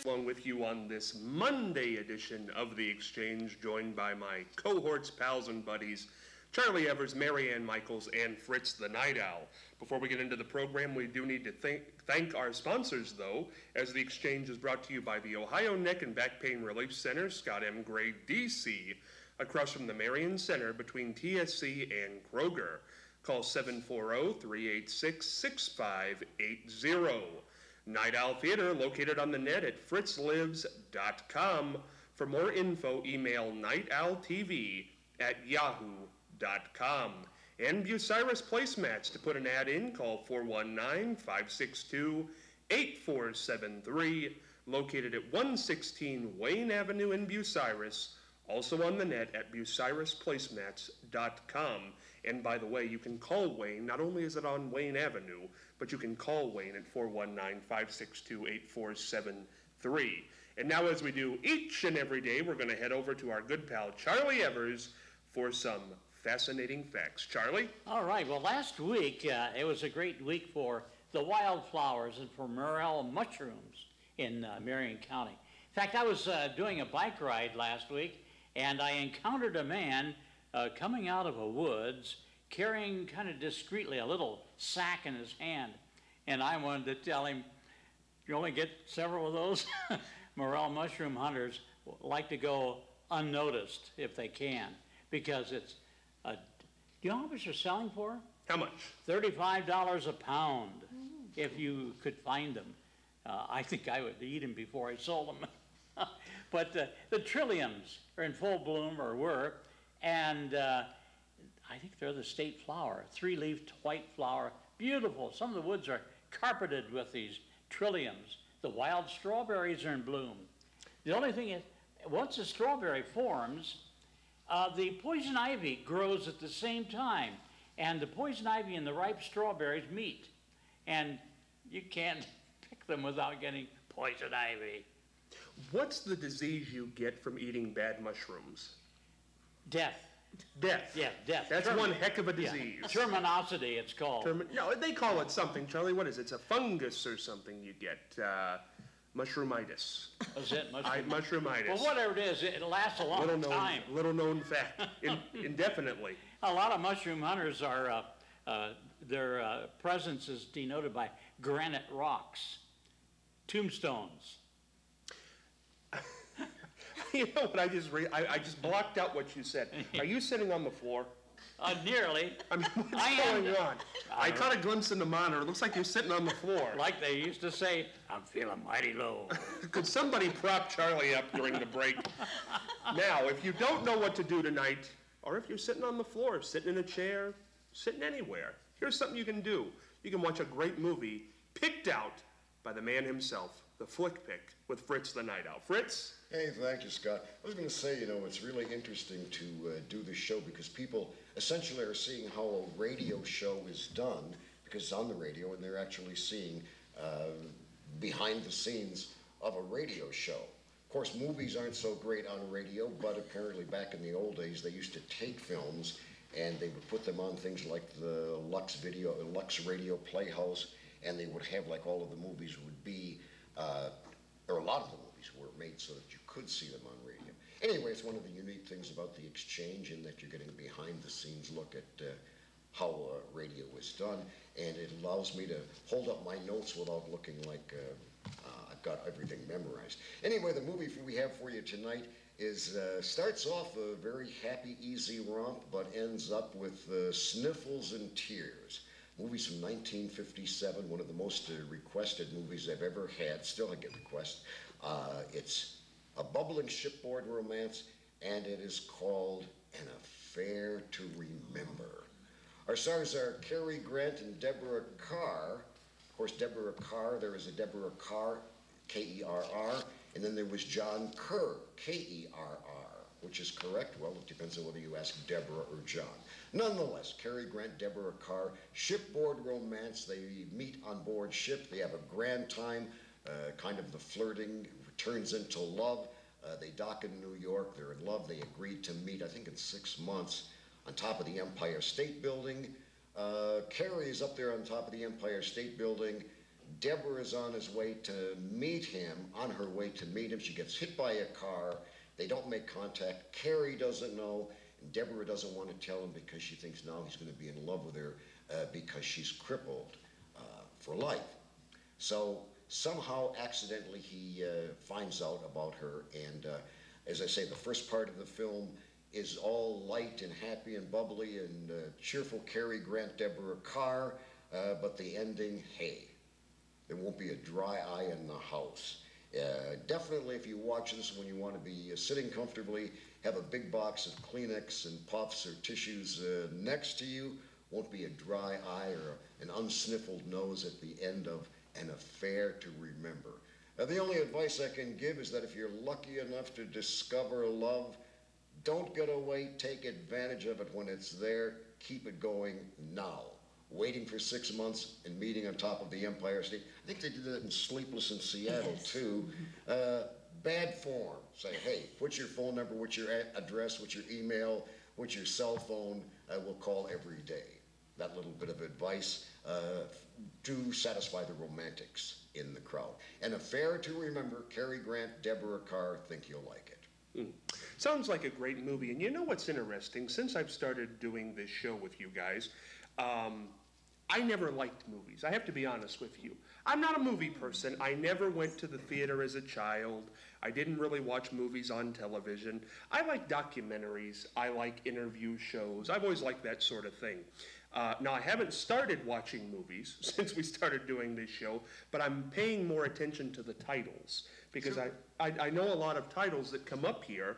Along with you on this Monday edition of The Exchange, joined by my cohorts, pals, and buddies, Charlie Evers, Marianne Michaels, and Fritz the Night Owl. Before we get into the program, we do need to thank our sponsors, though, as The Exchange is brought to you by the Ohio Neck and Back Pain Relief Center, Scott M. Gray, D.C., across from the Marion Center between TSC and Kroger. Call 740-386-6580. Night Owl Theater, located on the net at fritzlives.com. For more info, email nightowltv@yahoo.com. And Bucyrus Placemats. To put an ad in, call 419-562-8473. Located at 116 Wayne Avenue in Bucyrus. Also on the net at bucyrusplacemats.com. And by the way, you can call Wayne. Not only is it on Wayne Avenue, but you can call Wayne at 419-562-8473. And now, as we do each and every day, we're going to head over to our good pal Charlie Evers for some fascinating facts. Charlie? All right. Well, last week, it was a great week for the wildflowers and for morel mushrooms in Marion County. In fact, I was doing a bike ride last week, and I encountered a man coming out of a woods carrying kind of discreetly a little sack in his hand. And I wanted to tell him, you only get several of those? Morel mushroom hunters like to go unnoticed if they can, because it's, do you know how much they're selling for? How much? $35 a pound, if you could find them. I think I would eat them before I sold them. But the trilliums are in full bloom, or were, and I think they're the state flower, three-leafed white flower, beautiful. Some of the woods are carpeted with these trilliums. The wild strawberries are in bloom. The only thing is, once a strawberry forms, the poison ivy grows at the same time, and the poison ivy and the ripe strawberries meet, and you can't pick them without getting poison ivy. What's the disease you get from eating bad mushrooms? Death. Death. Yeah, death. That's one heck of a disease. Yeah. Terminosity, it's called. No, they call it something, Charlie. What is it? It's a fungus or something you get. Mushroomitis. Is it? Mushroomitis. Well, whatever it is, it lasts a long time. Little known fact. Indefinitely. A lot of mushroom hunters are, their presence is denoted by granite rocks, tombstones. You know what I just blocked out what you said. Are you sitting on the floor? Nearly. I mean, what's going on? I caught a glimpse in the monitor. It looks like you're sitting on the floor. Like they used to say, I'm feeling mighty low. Could somebody prop Charlie up during the break? Now, if you don't know what to do tonight, or if you're sitting on the floor, sitting in a chair, sitting anywhere, here's something you can do. You can watch a great movie picked out by the man himself, the Flick Pick, with Fritz the Night Owl. Fritz? Hey, thank you, Scott. I was going to say, it's really interesting to do this show because people essentially are seeing how a radio show is done, because it's on the radio, and they're actually seeing behind the scenes of a radio show. Of course, movies aren't so great on radio, but apparently back in the old days, they used to take films and they would put them on things like the Lux Radio Playhouse, and they would have, like, all of the movies would be, or a lot of the movies were made so that you could see them on radio. Anyway, it's one of the unique things about the Exchange in that you're getting a behind-the-scenes look at how radio is done, and it allows me to hold up my notes without looking like I've got everything memorized. Anyway, the movie we have for you tonight is starts off a very happy, easy romp, but ends up with sniffles and tears. Movie's from 1957, one of the most requested movies I've ever had. Still I get requests. It's a bubbling shipboard romance, and it is called An Affair to Remember. Our stars are Cary Grant and Deborah Kerr. Of course, Deborah Kerr, there is a Deborah Kerr, K-E-R-R, and then there was John Kerr, K-E-R-R. which is correct? Well, it depends on whether you ask Deborah or John. Nonetheless, Cary Grant, Deborah Carr, shipboard romance. They meet on board ship. They have a grand time. Kind of the flirting turns into love. They dock in New York. They're in love. They agreed to meet, I think, in 6 months on top of the Empire State Building. Cary is up there on top of the Empire State Building. Deborah is on his way to meet him, on her way to meet him. She gets hit by a car. They don't make contact. Cary doesn't know, and Deborah doesn't want to tell him because she thinks now he's going to be in love with her because she's crippled for life. So somehow, accidentally, he finds out about her, and as I say, the first part of the film is all light and happy and bubbly and cheerful Cary Grant, Deborah Carr, but the ending, hey, there won't be a dry eye in the house. Definitely, if you watch this when you want to be sitting comfortably, have a big box of Kleenex and puffs or tissues next to you, won't be a dry eye or an unsniffled nose at the end of An Affair to Remember. The only advice I can give is that if you're lucky enough to discover love, don't get away, take advantage of it when it's there, keep it going now. Waiting for 6 months and meeting on top of the Empire State. I think they did that in Sleepless in Seattle, yes, too. Bad form. Say, hey, what's your phone number, what's your address, what's your email, what's your cell phone? We'll call every day. That little bit of advice to satisfy the romantics in the crowd. An Affair to Remember, Cary Grant, Deborah Carr, think you'll like it. Sounds like a great movie. And you know what's interesting? Since I've started doing this show with you guys, I never liked movies. I have to be honest with you. I'm not a movie person. I never went to the theater as a child. I didn't really watch movies on television. I like documentaries. I like interview shows. I've always liked that sort of thing. Now, I haven't started watching movies since we started doing this show, but I'm paying more attention to the titles because Sure. I know a lot of titles that come up here,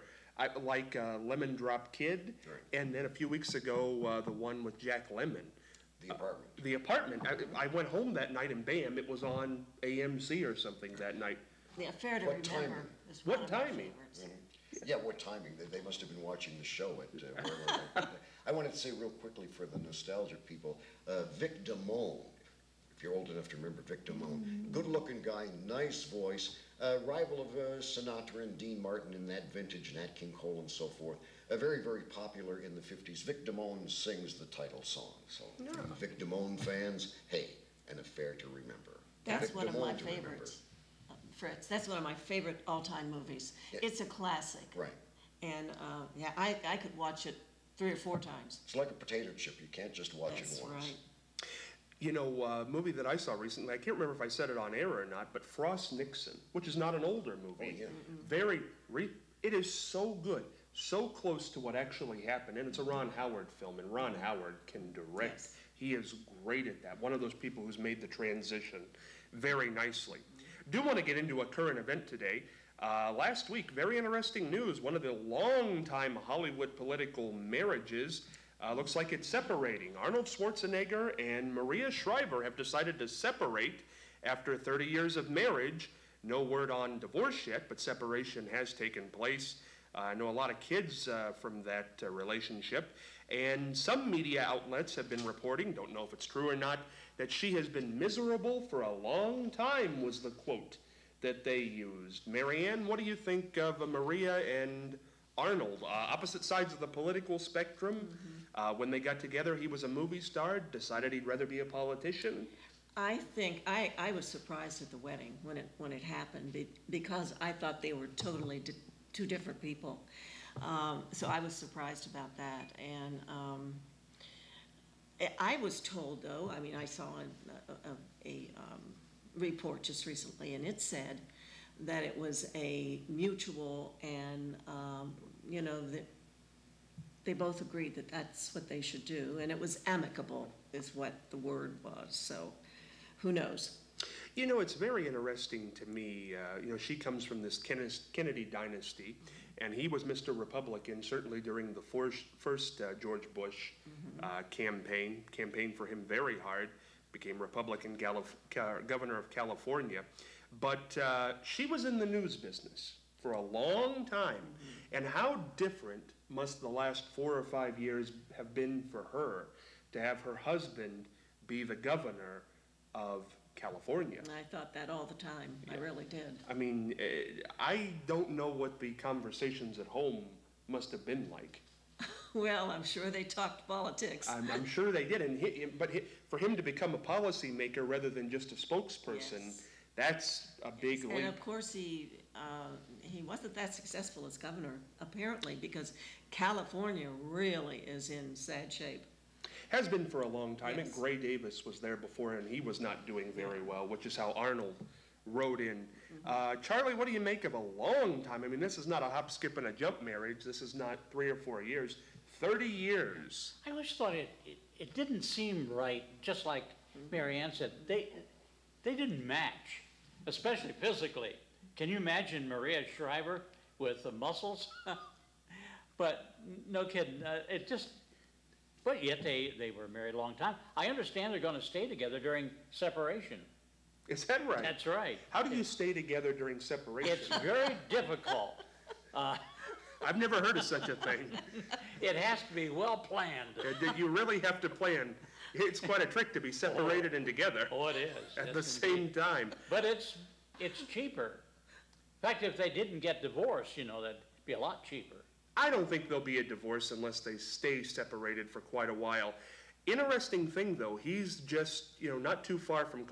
like Lemon Drop Kid, Right. and then a few weeks ago, the one with Jack Lemmon. The Apartment. The Apartment. I went home that night and bam, it was on AMC or something that night. The Affair to What Remember timing? is one What of my timing? favorites. Yeah, what timing? They must have been watching the show at wherever. I wanted to say real quickly for the nostalgia people, Vic Damone, if you're old enough to remember Vic Damone. Good-looking guy, nice voice, rival of Sinatra and Dean Martin in that vintage, Nat King Cole and so forth. Very, very popular in the 50s. Vic Damone sings the title song. So, Vic Damone fans, hey, An Affair to Remember. That's Vic one of my Damone to remember. favorites, Fritz. That's one of my favorite all-time movies. Yeah. It's a classic. Right. And, yeah, I could watch it 3 or 4 times. It's like a potato chip. You can't just watch That's it once. right. You know, a movie that I saw recently, I can't remember if I said it on air or not, but Frost Nixon, which is not an older movie. Oh, yeah. It is so good, so close to what actually happened, and it's a Ron Howard film, and Ron Howard can direct. Yes. He is great at that. One of those people who's made the transition very nicely. Do want to get into a current event today. Last week, very interesting news. One of the long-time Hollywood political marriages looks like it's separating. Arnold Schwarzenegger and Maria Shriver have decided to separate after 30 years of marriage. No word on divorce yet, but separation has taken place. I know a lot of kids from that relationship, and some media outlets have been reporting, don't know if it's true or not, that she has been miserable for a long time, was the quote that they used. Marianne, what do you think of Maria and Arnold? Opposite sides of the political spectrum. When they got together, he was a movie star, decided he'd rather be a politician. I think, I was surprised at the wedding when it happened because I thought they were totally two different people. So I was surprised about that. And I was told, though, I mean, I saw a report just recently, and it said that it was a mutual and, you know, that they both agreed that that's what they should do, and it was amicable is what the word was, so who knows? You know, it's very interesting to me. You know, she comes from this Kennedy dynasty, and he was Mr. Republican, certainly during the first George Bush campaigned for him very hard, became Republican governor of California. But she was in the news business for a long time. And how different must the last 4 or 5 years have been for her to have her husband be the governor of California? And I thought that all the time, I really did. I mean, I don't know what the conversations at home must have been like. Well, I'm sure they talked politics. I'm sure they did, for him to become a policymaker rather than just a spokesperson, Yes. that's a big And leap. of course, he wasn't that successful as governor, apparently, because California really is in sad shape. Has been for a long time, and Yes. Gray Davis was there before, and he was not doing very well, which is how Arnold rode in. Charlie, what do you make of a long time? I mean, this is not a hop, skip, and a jump marriage. This is not 3 or 4 years. 30 years. I always thought it didn't seem right, just like Mary Ann said. They didn't match, especially physically. Can you imagine Maria Shriver with the muscles? But no kidding, but yet they were married a long time. I understand they're gonna stay together during separation. Is that right? That's right. How do you stay together during separation? It's very difficult. I've never heard of such a thing. It has to be well planned. You really have to plan. It's quite a trick to be separated and together Oh, it is. at Yes, the same indeed. time. But it's cheaper. In fact, if they didn't get divorced, that'd be a lot cheaper. I don't think there'll be a divorce unless they stay separated for quite a while. Interesting thing, though, he's just, not too far from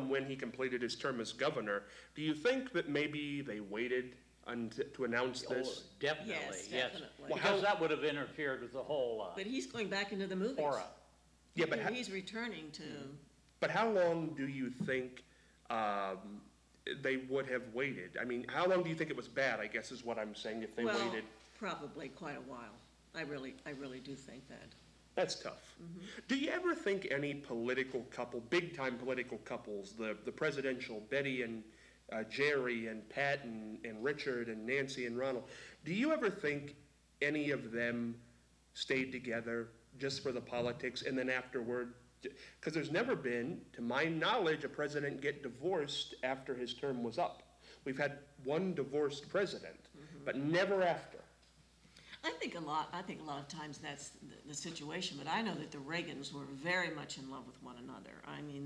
when he completed his term as governor. Do you think that maybe they waited to announce this? Oh, definitely, Yes, yes. definitely. Because that would have interfered with the whole But he's going back into the movies. aura. Yeah, but He's returning to, But how long do you think they would have waited? I mean, how long do you think it was bad, I guess is what I'm saying, if they well, waited? probably quite a while. I really do think that. That's tough. Do you ever think any political couple, big-time political couples, the presidential, Betty and Jerry and Pat and Richard and Nancy and Ronald, do you ever think any of them stayed together just for the politics and then afterward? Because there's never been, to my knowledge, a president get divorced after his term was up. We've had one divorced president, but never after. I think a lot of times that's the situation, but I know that the Reagans were very much in love with one another. I mean,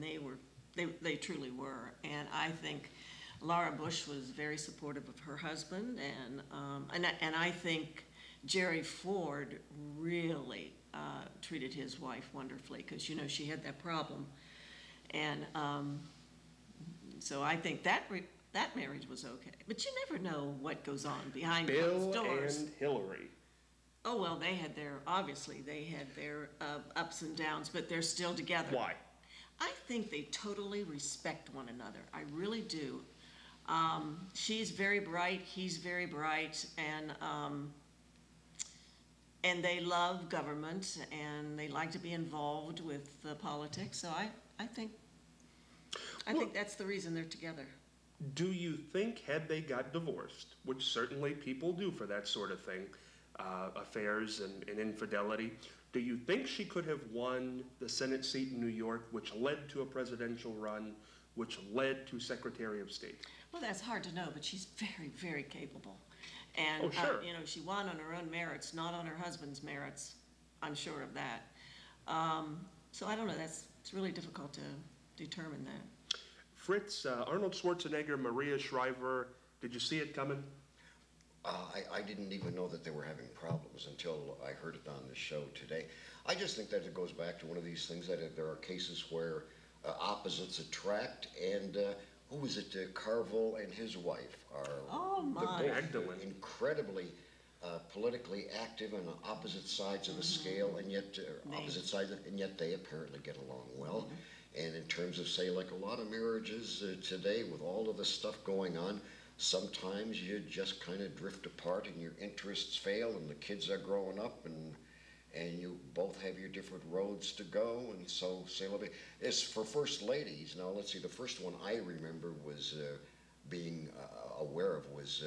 they truly were, and I think Laura Bush was very supportive of her husband, and I think Jerry Ford really treated his wife wonderfully, because she had that problem, and so I think that marriage was okay. But you never know what goes on behind closed Bill doors. and Hillary. Oh, well, they had their ups and downs, but they're still together. Why? I think they totally respect one another. I really do. She's very bright, he's very bright, and they love government, and they like to be involved with politics, so I think that's the reason they're together. Do you think, had they got divorced, which certainly people do for that sort of thing, affairs and infidelity, do you think she could have won the Senate seat in New York, which led to a presidential run, which led to Secretary of State? Well, that's hard to know, but she's very, very capable. And, Oh, sure. She won on her own merits, not on her husband's merits. I'm sure of that. So I don't know, it's really difficult to determine that. Fritz, Arnold Schwarzenegger, Maria Shriver, did you see it coming? I didn't even know that they were having problems until I heard it on the show today. I just think that it goes back to one of these things that there are cases where opposites attract, and who is it? Carville and his wife are Oh, my. they're both Magdalene. incredibly politically active on opposite sides of the scale, and yet opposite sides, and yet they apparently get along well. And in terms of, say, like a lot of marriages today, with all of the stuff going on, sometimes you just kind of drift apart and your interests fail and the kids are growing up and you both have your different roads to go. And so, say, as for first ladies, now let's see, the first one I remember was being aware of was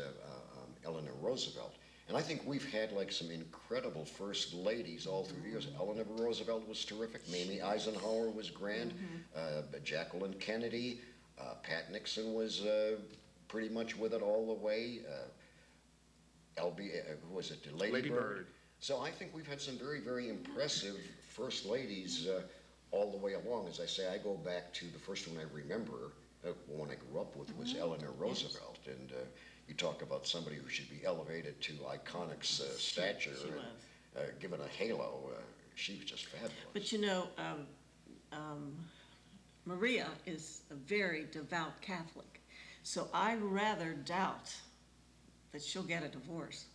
Eleanor Roosevelt. And I think we've had like some incredible first ladies all through the years. Eleanor Roosevelt was terrific. Mamie Eisenhower was grand. Jacqueline Kennedy. Pat Nixon was pretty much with it all the way. Who was it? Lady Bird. So I think we've had some very, very impressive first ladies all the way along. As I say, I go back to the first one I remember, one I grew up with was Eleanor Roosevelt. And you talk about somebody who should be elevated to iconic stature She and given a halo. She was just fabulous. But you know, Maria is a very devout Catholic, so I rather doubt that she'll get a divorce.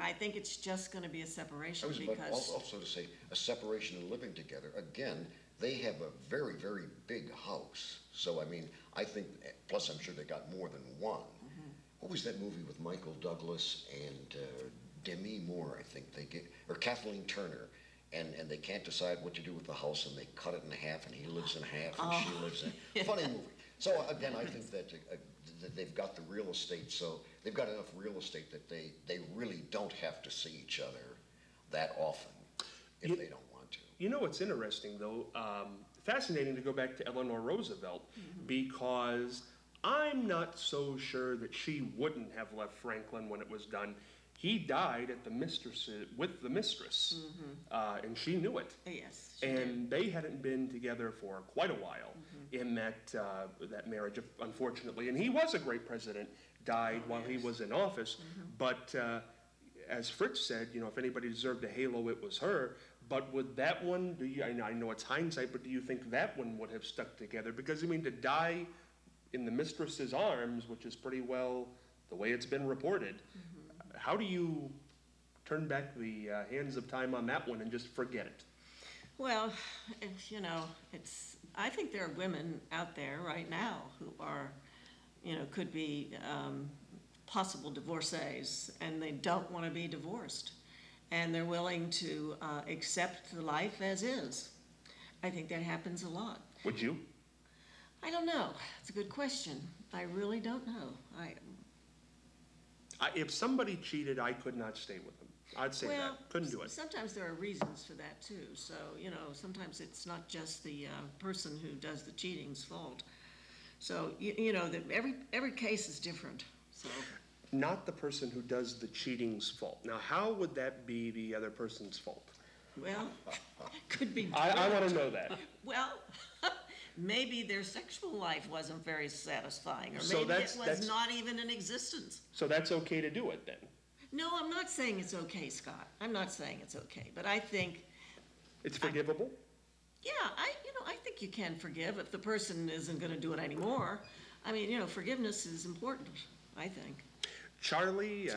I think it's just gonna be a separation I was about because, also to say, a separation and living together. Again, they have a very, very big house. So, I mean, I think, plus I'm sure they got more than one. What was that movie with Michael Douglas and Demi Moore, I think they get, or Kathleen Turner, and they can't decide what to do with the house, and they cut it in half, and he lives in half, and she lives in, funny movie. So again, I think that they've got the real estate, so they've got enough real estate that they really don't have to see each other that often if they don't want to. You know what's interesting, though? Fascinating to go back to Eleanor Roosevelt, because I'm not so sure that she wouldn't have left Franklin when it was done. He died at with the mistress, and she knew it. yes, she did. And they hadn't been together for quite a while in that marriage, unfortunately. And he was a great president, died while he was in office. But as Fritz said, you know, if anybody deserved a halo, it was her. But would that one, I know it's hindsight, but do you think that one would have stuck together? Because, I mean, to die in the mistress's arms, which is pretty well the way it's been reported, how do you turn back the hands of time on that one and just forget it? Well, you know, I think there are women out there right now who are, you know, could be possible divorcees, and they don't want to be divorced. And they're willing to accept the life as is. I think that happens a lot. Would you? I don't know. It's a good question. I really don't know. If somebody cheated, I could not stay with them. I'd say Well, that. Couldn't do it. sometimes there are reasons for that too. So, you know, sometimes it's not just the person who does the cheating's fault. So, you know, every case is different, so. Not the person who does the cheating's fault. Now, how would that be the other person's fault? Well, could be. I want to know that. Well, maybe their sexual life wasn't very satisfying, or So maybe it that's- was not even in existence. So that's okay to do it then? No, I'm not saying it's okay, Scott. I'm not saying it's okay, but I think, It's forgivable? yeah, I think you can forgive if the person isn't gonna do it anymore. I mean, you know, forgiveness is important, I think. Charlie,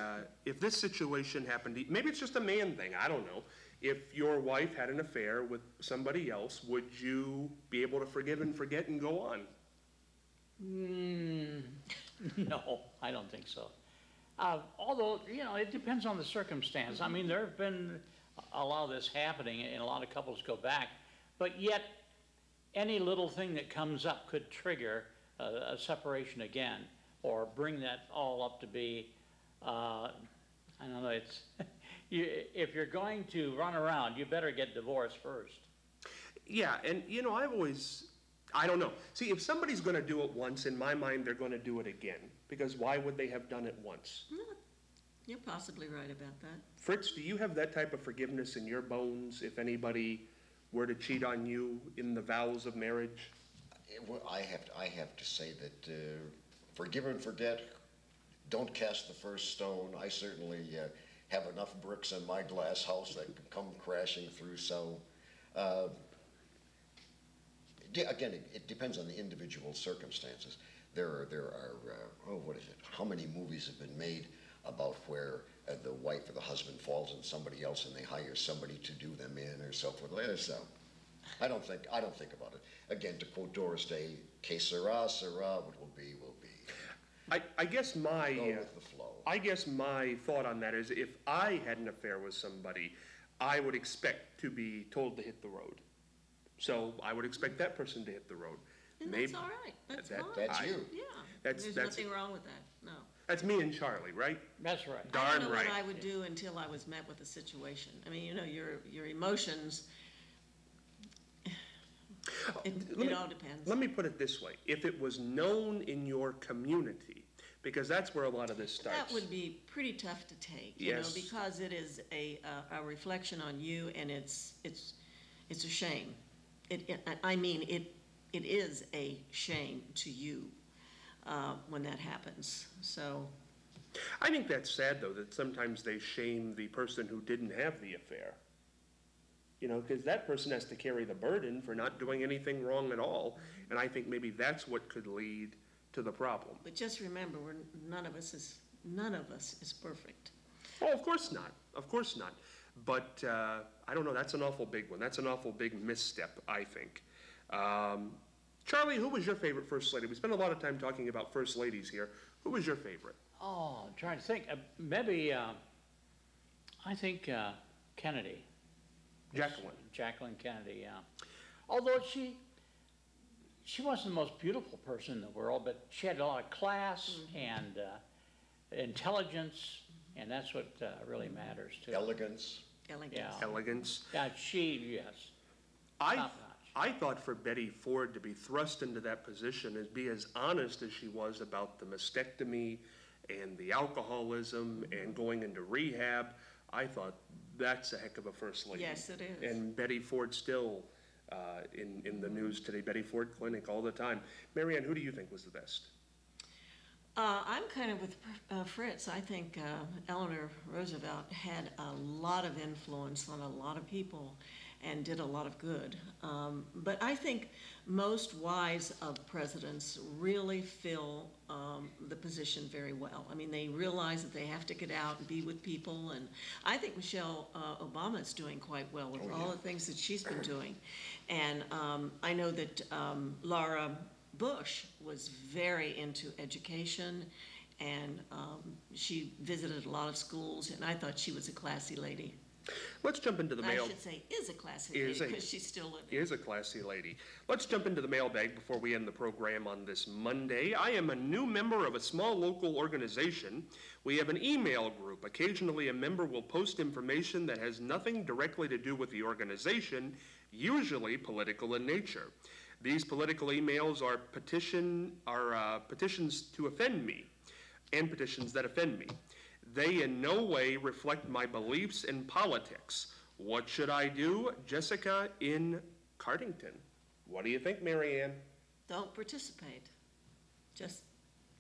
if this situation happened, maybe it's just a man thing, I don't know. If your wife had an affair with somebody else, would you be able to forgive and forget and go on? No, I don't think so. Although, you know, it depends on the circumstance. I mean, there have been a lot of this happening, and a lot of couples go back, but yet any little thing that comes up could trigger a separation again, or bring that all up to be, I don't know, it's, if you're going to run around, you better get divorced first. Yeah, and you know, I don't know. See, if somebody's gonna do it once, in my mind, they're gonna do it again, because why would they have done it once? You're possibly right about that. Fritz, do you have that type of forgiveness in your bones if anybody were to cheat on you in the vows of marriage? Well, I have to say that forgive and forget, don't cast the first stone. I certainly have enough bricks in my glass house that can come crashing through, so again, it depends on the individual circumstances. There are what is it? How many movies have been made about where the wife or the husband falls in somebody else and they hire somebody to do them in or so forth. So I don't think about it. Again, to quote Doris Day, que sera, sera, what will be, will be. I guess Go with the flow. I guess my thought on that is if I had an affair with somebody, I would expect to be told to hit the road. So I would expect that person to hit the road. And Maybe- that's all right, that's that- fine. That's you. Yeah, That's- there's nothing wrong with that, no. That's me and Charlie, right? That's right. I Darn don't know what right. I would do until I was met with a situation. I mean, you know, your emotions, it all depends. Let me put it this way. If it was known in your community, Because that's where a lot of this starts. That would be pretty tough to take, you know, Yes. because it is a reflection on you, and it's a shame. It is a shame to you, when that happens, so. I think that's sad, though, that sometimes they shame the person who didn't have the affair. You know, because that person has to carry the burden for not doing anything wrong at all, and I think maybe that's what could lead to the problem. But just remember, none of us is perfect. Oh, of course not, of course not. But, I don't know, that's an awful big one. That's an awful big misstep, I think. Charlie, who was your favorite First Lady? We spent a lot of time talking about First Ladies here. Who was your favorite? Oh, I'm trying to think. Maybe, I think Kennedy. Jacqueline Kennedy, yeah. Although she wasn't the most beautiful person in the world, but she had a lot of class and intelligence, and that's what really matters too. Elegance. Elegance. Yeah. Elegance. Yeah, yes. I Top-notch. thought for Betty Ford to be thrust into that position and be as honest as she was about the mastectomy and the alcoholism and going into rehab, I thought that's a heck of a First Lady. Yes, it is. And Betty Ford still in the news today, Betty Ford Clinic all the time. Marianne, who do you think was the best? I'm kind of with Fritz. I think Eleanor Roosevelt had a lot of influence on a lot of people and did a lot of good. But I think most wise of presidents really fill the position very well. I mean, they realize that they have to get out and be with people, and I think Michelle Obama is doing quite well with all the things that she's been doing. And I know that Laura Bush was very into education, and she visited a lot of schools, and I thought she was a classy lady. Let's jump into the I mail. should say is a classy lady because she's still living. Is a classy lady. Let's jump into the mailbag before we end the program on this Monday. I am a new member of a small local organization. We have an email group. Occasionally a member will post information that has nothing directly to do with the organization, usually political in nature. These political emails are petitions to offend me and petitions that offend me. They in no way reflect my beliefs in politics. What should I do? Jessica in Cardington. What do you think, Marianne? Don't participate. Just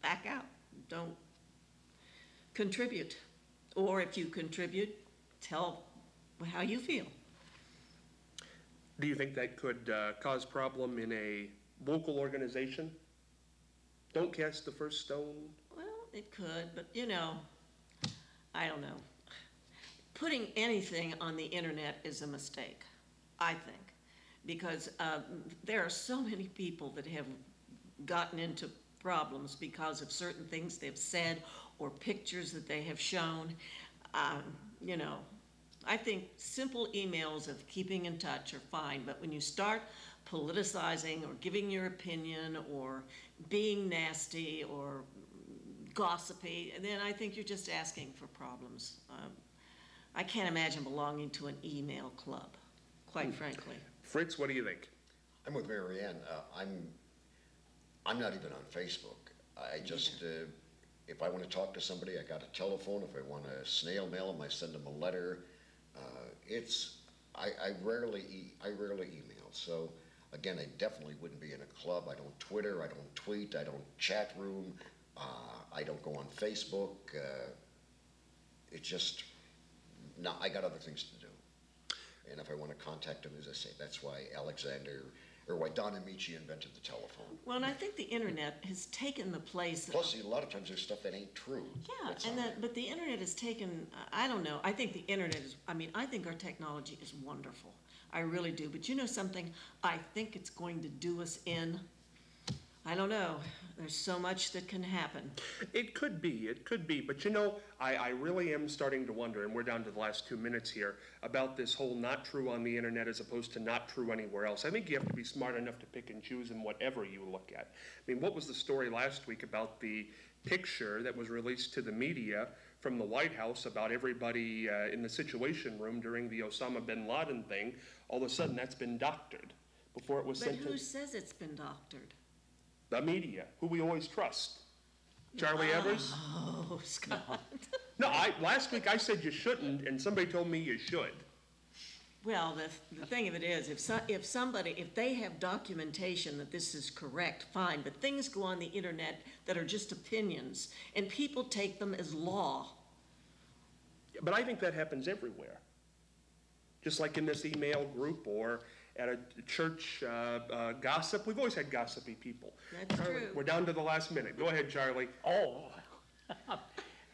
back out. Don't contribute. Or if you contribute, tell how you feel. Do you think that could cause problem in a local organization? Don't cast the first stone. Well, it could, but you know, I don't know. Putting anything on the internet is a mistake, I think, because there are so many people that have gotten into problems because of certain things they've said or pictures that they have shown. You know, I think simple emails of keeping in touch are fine, but when you start politicizing or giving your opinion or being nasty or gossipy, then I think you're just asking for problems. I can't imagine belonging to an email club, quite frankly. Fritz, what do you think? I'm with Marianne. I'm not even on Facebook. I just, if I want to talk to somebody, I got a telephone. If I want to snail mail them, I send them a letter. I rarely email. So again, I definitely wouldn't be in a club. I don't Twitter. I don't tweet. I don't chat room. I don't go on Facebook. It's just, no, I got other things to do. And if I want to contact them, as I say, that's why Don Amici invented the telephone. Well, and I think the internet has taken the place. Plus, a lot of times there's stuff that ain't true. Yeah, that's and on there. but the internet has taken, I don't know, I think the internet is, I think our technology is wonderful. I really do. But you know something? I think it's going to do us in. I don't know. There's so much that can happen. It could be, but you know, I really am starting to wonder, and we're down to the last 2 minutes here, about this whole not true on the internet as opposed to not true anywhere else. I think you have to be smart enough to pick and choose in whatever you look at. I mean, what was the story last week about the picture that was released to the media from the White House about everybody in the Situation Room during the Osama bin Laden thing? All of a sudden, that's been doctored before it was But sent to who says it's been doctored? the media, who we always trust. Charlie Evers? Oh, Scott. No, last week I said you shouldn't, and somebody told me you should. Well, the thing of it is, if they have documentation that this is correct, fine, but things go on the internet that are just opinions, and people take them as law. But I think that happens everywhere. Just like in this email group or at a church gossip. We've always had gossipy people. That's Charlie, true. we're down to the last minute. Go ahead, Charlie. Oh,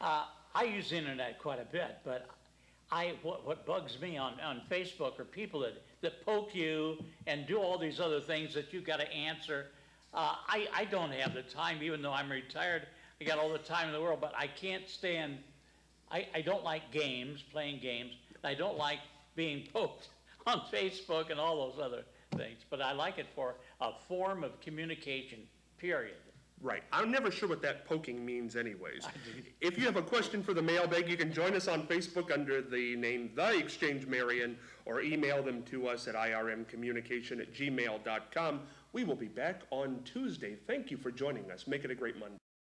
I use the internet quite a bit, but what bugs me on Facebook are people that poke you and do all these other things that you gotta answer. I don't have the time, even though I'm retired, I got all the time in the world, but I can't stand, I don't like playing games. I don't like being poked on Facebook and all those other things, but I like it for a form of communication, period. Right. I'm never sure what that poking means anyways. If you have a question for the mailbag, you can join us on Facebook under the name The Exchange Marion, or email them to us at irmcommunication@gmail.com. We will be back on Tuesday. Thank you for joining us. Make it a great Monday.